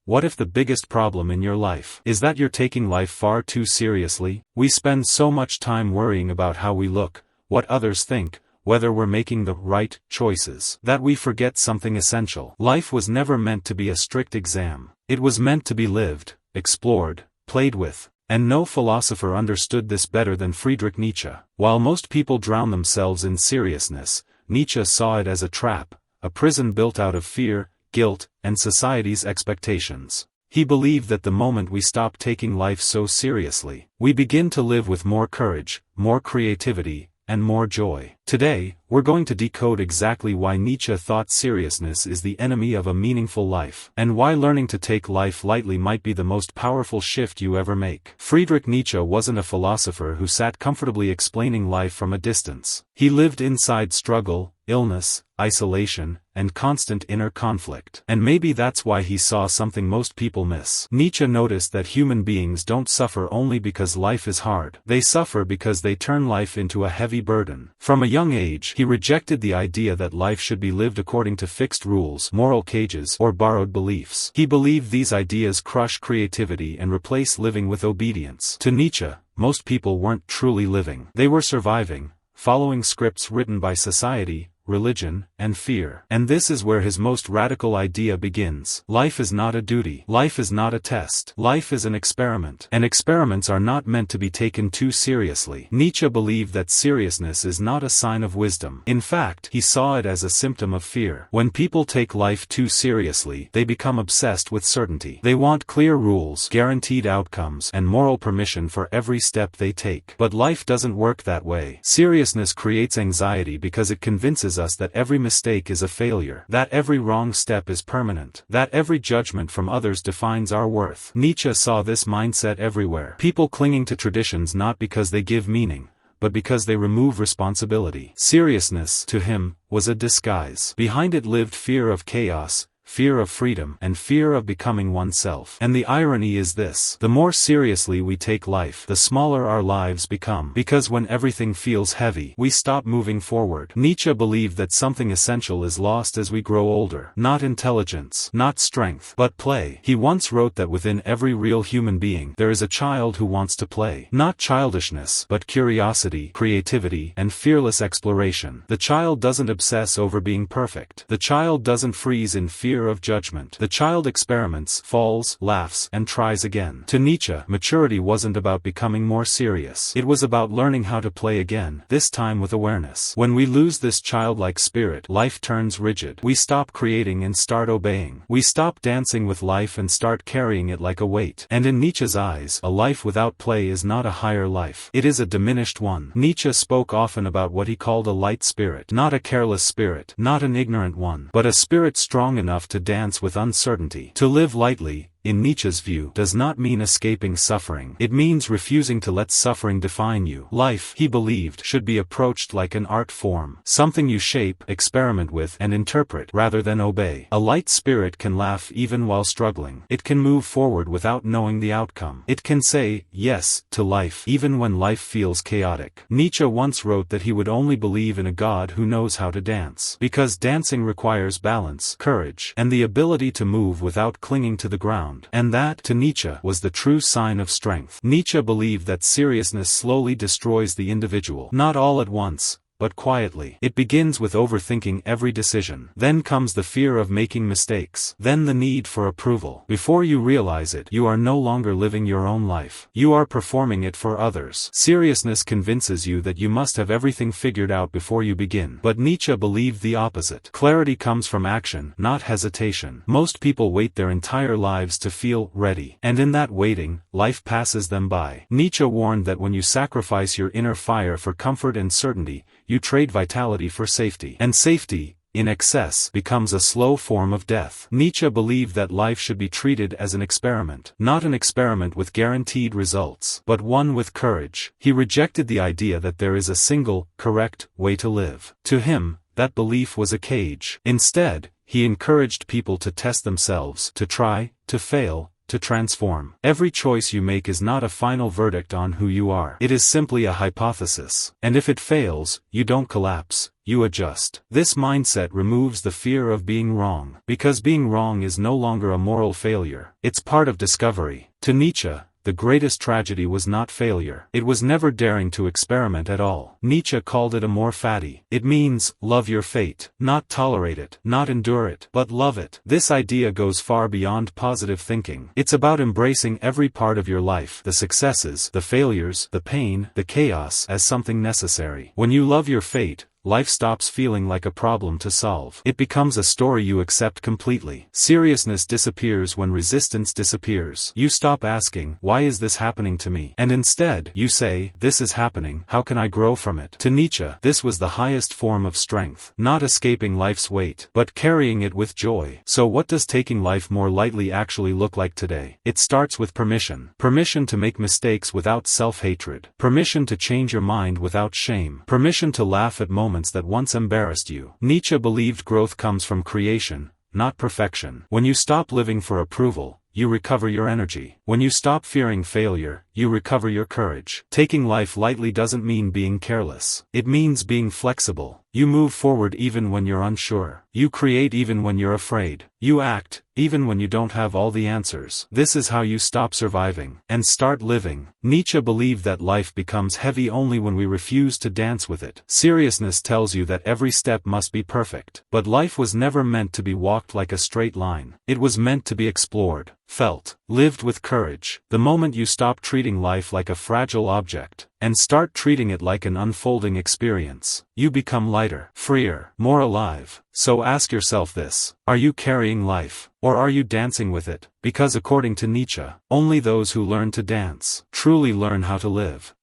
What if the biggest problem in your life is that you're taking life far too seriously? We spend so much time worrying about how we look, what others think, whether we're making the right choices, that we forget something essential. Life was never meant to be a strict exam. It was meant to be lived, explored, played with. And no philosopher understood this better than Friedrich Nietzsche. While most people drown themselves in seriousness, Nietzsche saw it as a trap, a prison built out of fear, guilt, and society's expectations. He believed that the moment we stop taking life so seriously, we begin to live with more courage, more creativity, and more joy. Today, we're going to decode exactly why Nietzsche thought seriousness is the enemy of a meaningful life, and why learning to take life lightly might be the most powerful shift you ever make. Friedrich Nietzsche wasn't a philosopher who sat comfortably explaining life from a distance. He lived inside struggle, illness, isolation, and constant inner conflict. And maybe that's why he saw something most people miss. Nietzsche noticed that human beings don't suffer only because life is hard. They suffer because they turn life into a heavy burden. From a young age, he rejected the idea that life should be lived according to fixed rules, moral cages, or borrowed beliefs. He believed these ideas crush creativity and replace living with obedience. To Nietzsche, most people weren't truly living. They were surviving, following scripts written by society, religion, and fear. And this is where his most radical idea begins. Life is not a duty. Life is not a test. Life is an experiment. And experiments are not meant to be taken too seriously. Nietzsche believed that seriousness is not a sign of wisdom. In fact, he saw it as a symptom of fear. When people take life too seriously, they become obsessed with certainty. They want clear rules, guaranteed outcomes, and moral permission for every step they take. But life doesn't work that way. Seriousness creates anxiety because it convinces us that every mistake is a failure, that every wrong step is permanent, that every judgment from others defines our worth. Nietzsche saw this mindset everywhere. People clinging to traditions not because they give meaning, but because they remove responsibility. Seriousness, to him, was a disguise. Behind it lived fear of chaos, fear of freedom, and fear of becoming oneself. And the irony is this: the more seriously we take life, the smaller our lives become. Because when everything feels heavy, we stop moving forward. Nietzsche believed that something essential is lost as we grow older. Not intelligence, not strength, but play. He once wrote that within every real human being, there is a child who wants to play. Not childishness, but curiosity, creativity, and fearless exploration. The child doesn't obsess over being perfect. The child doesn't freeze in fear of judgment. The child experiments, falls, laughs, and tries again. To Nietzsche, maturity wasn't about becoming more serious. It was about learning how to play again, this time with awareness. When we lose this childlike spirit, life turns rigid. We stop creating and start obeying. We stop dancing with life and start carrying it like a weight. And in Nietzsche's eyes, a life without play is not a higher life. It is a diminished one. Nietzsche spoke often about what he called a light spirit. Not a careless spirit, not an ignorant one, but a spirit strong enough to dance with uncertainty. To live lightly, in Nietzsche's view, does not mean escaping suffering. It means refusing to let suffering define you. Life, he believed, should be approached like an art form. Something you shape, experiment with, and interpret, rather than obey. A light spirit can laugh even while struggling. It can move forward without knowing the outcome. It can say yes to life even when life feels chaotic. Nietzsche once wrote that he would only believe in a God who knows how to dance. Because dancing requires balance, courage, and the ability to move without clinging to the ground. And that, to Nietzsche, was the true sign of strength. Nietzsche believed that seriousness slowly destroys the individual. Not all at once, but quietly. It begins with overthinking every decision. Then comes the fear of making mistakes. Then the need for approval. Before you realize it, you are no longer living your own life. You are performing it for others. Seriousness convinces you that you must have everything figured out before you begin. But Nietzsche believed the opposite. Clarity comes from action, not hesitation. Most people wait their entire lives to feel ready. And in that waiting, life passes them by. Nietzsche warned that when you sacrifice your inner fire for comfort and certainty, you trade vitality for safety. And safety, in excess, becomes a slow form of death. Nietzsche believed that life should be treated as an experiment. Not an experiment with guaranteed results, but one with courage. He rejected the idea that there is a single, correct, way to live. To him, that belief was a cage. Instead, he encouraged people to test themselves, to try, to fail, to transform. Every choice you make is not a final verdict on who you are. It is simply a hypothesis. And if it fails, you don't collapse, you adjust. This mindset removes the fear of being wrong, because being wrong is no longer a moral failure. It's part of discovery. To Nietzsche, the greatest tragedy was not failure. It was never daring to experiment at all. Nietzsche called it Amor Fati. It means, love your fate. Not tolerate it, not endure it, but love it. This idea goes far beyond positive thinking. It's about embracing every part of your life, the successes, the failures, the pain, the chaos, as something necessary. When you love your fate, life stops feeling like a problem to solve. It becomes a story you accept completely. Seriousness disappears when resistance disappears. You stop asking, why is this happening to me? And instead, you say, this is happening, how can I grow from it? To Nietzsche, this was the highest form of strength. Not escaping life's weight, but carrying it with joy. So what does taking life more lightly actually look like today? It starts with permission. Permission to make mistakes without self-hatred. Permission to change your mind without shame. Permission to laugh at moments that once embarrassed you. Nietzsche believed growth comes from creation, not perfection. When you stop living for approval, you recover your energy. When you stop fearing failure, you recover your courage. Taking life lightly doesn't mean being careless. It means being flexible. You move forward even when you're unsure. You create even when you're afraid. You act, even when you don't have all the answers. This is how you stop surviving and start living. Nietzsche believed that life becomes heavy only when we refuse to dance with it. Seriousness tells you that every step must be perfect. But life was never meant to be walked like a straight line. It was meant to be explored, felt, lived with courage. The moment you stop treating life like a fragile object, and start treating it like an unfolding experience, you become lighter, freer, more alive. So ask yourself this: are you carrying life, or are you dancing with it? Because according to Nietzsche, only those who learn to dance truly learn how to live.